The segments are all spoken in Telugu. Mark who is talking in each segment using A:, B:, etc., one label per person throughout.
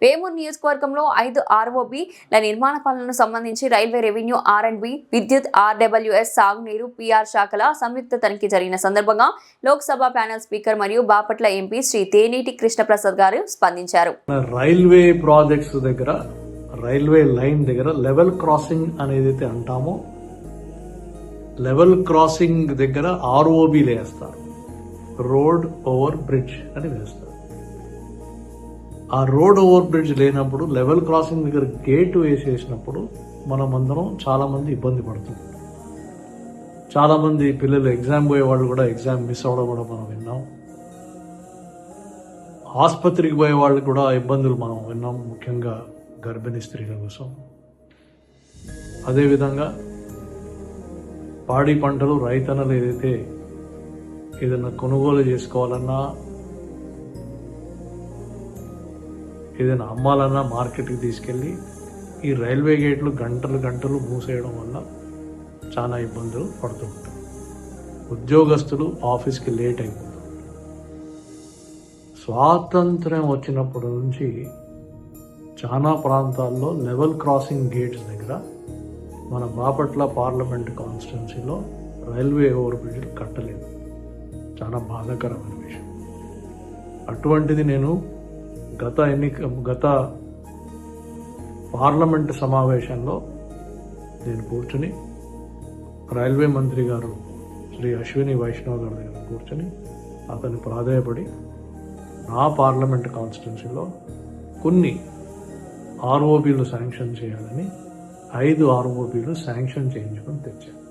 A: వేమూరు నియోజకవర్గంలో 5 ఆర్ఓబిల నిర్మాణ పనులకు సంబంధించి రైల్వే, రెవెన్యూ, R&B, విద్యుత్, RWS, సాగునీరు, PR శాఖల సంయుక్త తనిఖీ జరిగిన సందర్భంగా లోక్సభ ప్యానెల్ స్పీకర్ మరియు బాపట్ల ఎంపీ శ్రీ తేనేటి కృష్ణప్రసాద్ గారు స్పందించారు.
B: రైల్వే ప్రాజెక్ట్స్ దగ్గర, రైల్వే లైన్ దగ్గర లెవెల్ క్రాసింగ్ అనేది అంటామో, లెవెల్ క్రాసింగ్ దగ్గర ROBలు వేస్తారు, రోడ్ ఓవర్ బ్రిడ్జ్ అని వేస్తారు. ఆ రోడ్ ఓవర్ బ్రిడ్జ్ లేనప్పుడు లెవెల్ క్రాసింగ్ దగ్గర గేట్ వేసేసినప్పుడు మనమందరం చాలామంది ఇబ్బంది పడుతుంది. చాలామంది పిల్లలు ఎగ్జామ్ పోయే వాళ్ళు కూడా ఎగ్జామ్ మిస్ అవ్వడం కూడా మనం విన్నాం. ఆసుపత్రికి పోయే వాళ్ళు కూడా ఇబ్బందులు మనం విన్నాం, ముఖ్యంగా గర్భిణీ స్త్రీల కోసం. అదేవిధంగా పాడి పంటలు, రైతన్నలు ఏదైనా కొనుగోలు చేసుకోవాలన్నా, ఏదైనా అమ్మాలన్నా మార్కెట్కి తీసుకెళ్ళి ఈ రైల్వే గేట్లు గంటలు మూసేయడం వల్ల చాలా ఇబ్బందులు పడుతూ ఉంటారు. ఉద్యోగస్తులు ఆఫీస్కి లేట్ అయిపోతారు. స్వాతంత్ర్యం వచ్చినప్పటి నుంచి చాలా ప్రాంతాల్లో లెవెల్ క్రాసింగ్ గేట్స్ దగ్గర మన బాపట్ల పార్లమెంట్ కాన్స్టిట్యున్సీలో రైల్వే ఓవర్ బ్రిడ్జ్లు కట్టలేదు. చాలా బాధాకరమైన విషయం. అటువంటిది నేను గత పార్లమెంట్ సమావేశంలో నేను కూర్చుని రైల్వే మంత్రి గారు శ్రీ అశ్విని వైష్ణవ్ గారి దగ్గర కూర్చొని అతన్ని ప్రాధేయపడి నా పార్లమెంట్ కాన్స్టిట్యున్సీలో కొన్ని ROBలు శాంక్షన్ చేయాలని 5 ROBలు శాంక్షన్ చేయించుకొని తెచ్చాను.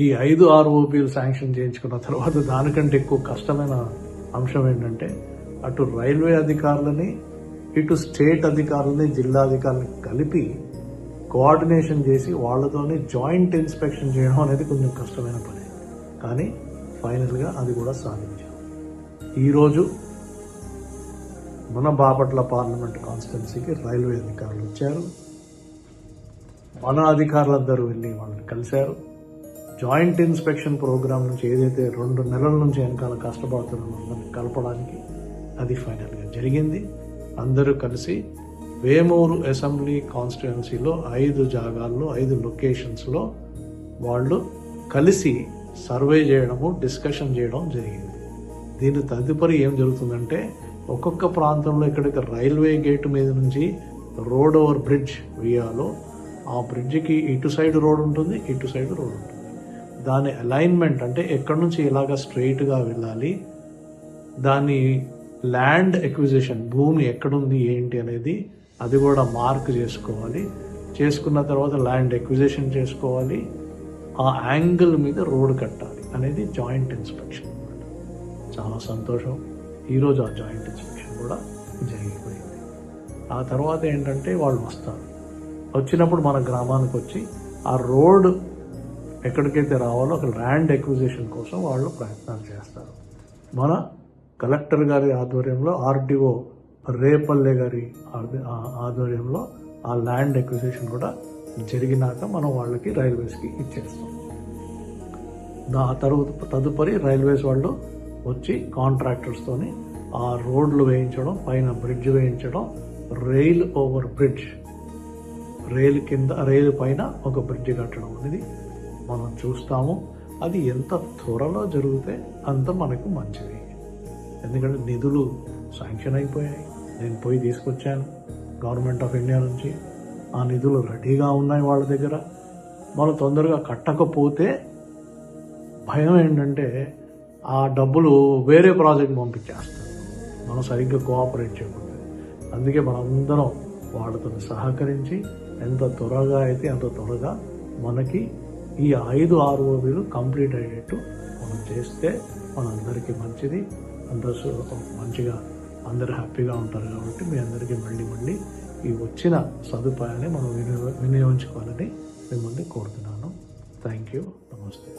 B: ఈ 5 ROBలు శాంక్షన్ చేయించుకున్న తర్వాత దానికంటే ఎక్కువ కష్టమైన అంశం ఏంటంటే, అటు రైల్వే అధికారులని, ఇటు స్టేట్ అధికారులని, జిల్లా అధికారులని కలిపి కోఆర్డినేషన్ చేసి వాళ్ళతోనే జాయింట్ ఇన్స్పెక్షన్ చేయడం అనేది కొంచెం కష్టమైన పని. కానీ ఫైనల్గా అది కూడా సాధించాం. ఈరోజు మన బాపట్ల పార్లమెంట్ కాన్స్టిట్యున్సీకి రైల్వే అధికారులు వచ్చారు. మన అధికారులందరూ వెళ్ళి వాళ్ళని కలిశారు. జాయింట్ ఇన్స్పెక్షన్ ప్రోగ్రామ్ నుంచి ఏదైతే 2 నెలల నుంచి వెనకాల కష్టపడుతున్నామో అందరిని కలపడానికి అది ఫైనల్గా జరిగింది. అందరూ కలిసి వేమూరు అసెంబ్లీ కాన్స్టిట్యున్సీలో 5 జాగాల్లో 5 లొకేషన్స్లో వాళ్ళు కలిసి సర్వే చేయడము, డిస్కషన్ చేయడం జరిగింది. దీని తదుపరి ఏం జరుగుతుందంటే, ఒక్కొక్క ప్రాంతంలో ఎక్కడైతే రైల్వే గేట్ మీద నుంచి రోడ్ ఓవర్ బ్రిడ్జ్ వేయాలో ఆ బ్రిడ్జికి ఇటు సైడ్ రోడ్ ఉంటుంది, ఇటు సైడ్ రోడ్ ఉంటుంది. దాని అలైన్మెంట్ అంటే ఎక్కడి నుంచి ఇలాగ స్ట్రైట్గా వెళ్ళాలి, దాని ల్యాండ్ ఎక్విజిషన్, భూమి ఎక్కడుంది ఏంటి అనేది అది కూడా మార్క్ చేసుకోవాలి. చేసుకున్న తర్వాత ల్యాండ్ ఎక్విజిషన్ చేసుకోవాలి, ఆ యాంగిల్ మీద రోడ్ కట్టాలి అనేది జాయింట్ ఇన్స్పెక్షన్ అన్నమాట. చాలా సంతోషం. ఈరోజు ఆ జాయింట్ ఇన్స్పెక్షన్ కూడా జరిగిపోయింది. ఆ తర్వాత ఏంటంటే వాళ్ళు వస్తారు. వచ్చినప్పుడు మన గ్రామానికి వచ్చి ఆ రోడ్ ఎక్కడికైతే రావాలో అక్కడ ల్యాండ్ ఎక్విజిషన్ కోసం వాళ్ళు ప్రయత్నాలు చేస్తారు. మన కలెక్టర్ గారి ఆధ్వర్యంలో, RDO రేపల్లె గారి ఆధ్వర్యంలో ఆ ల్యాండ్ ఎక్విజిషన్ కూడా జరిగినాక మనం వాళ్ళకి రైల్వేస్కి ఇచ్చేస్తాం. తదుపరి రైల్వేస్ వాళ్ళు వచ్చి కాంట్రాక్టర్స్తోని ఆ రోడ్లు వేయించడం, పైన బ్రిడ్జ్ వేయించడం, రైల్ ఓవర్ బ్రిడ్జ్, రైలు పైన ఒక బ్రిడ్జ్ కట్టడం అనేది మనం చూస్తాము. అది ఎంత త్వరలో జరిగితే అంత మనకు మంచిది. ఎందుకంటే నిధులు శాంక్షన్ అయిపోయాయి. నేను పోయి తీసుకొచ్చాను గవర్నమెంట్ ఆఫ్ ఇండియా నుంచి. ఆ నిధులు రెడీగా ఉన్నాయి వాళ్ళ దగ్గర. మనం తొందరగా కట్టకపోతే భయం ఏంటంటే ఆ డబ్బులు వేరే ప్రాజెక్ట్ పంపించేస్తారు మనం సరిగ్గా కోఆపరేట్ చేయకపోతే. అందుకే మనందరం వాళ్ళతో సహకరించి ఎంత త్వరగా అయితే అంత త్వరగా మనకి ఈ 5 ROBలు కంప్లీట్ అయ్యేట్టు మనం చేస్తే మనందరికీ మంచిది. అందరూ మంచిగా, అందరూ హ్యాపీగా ఉంటారు. కాబట్టి మీ అందరికీ మళ్ళీ ఈ వచ్చిన సదుపాయాన్ని మనం వినియోగించుకోవాలని మిమ్మల్ని కోరుతున్నాను. Thank you. నమస్తే.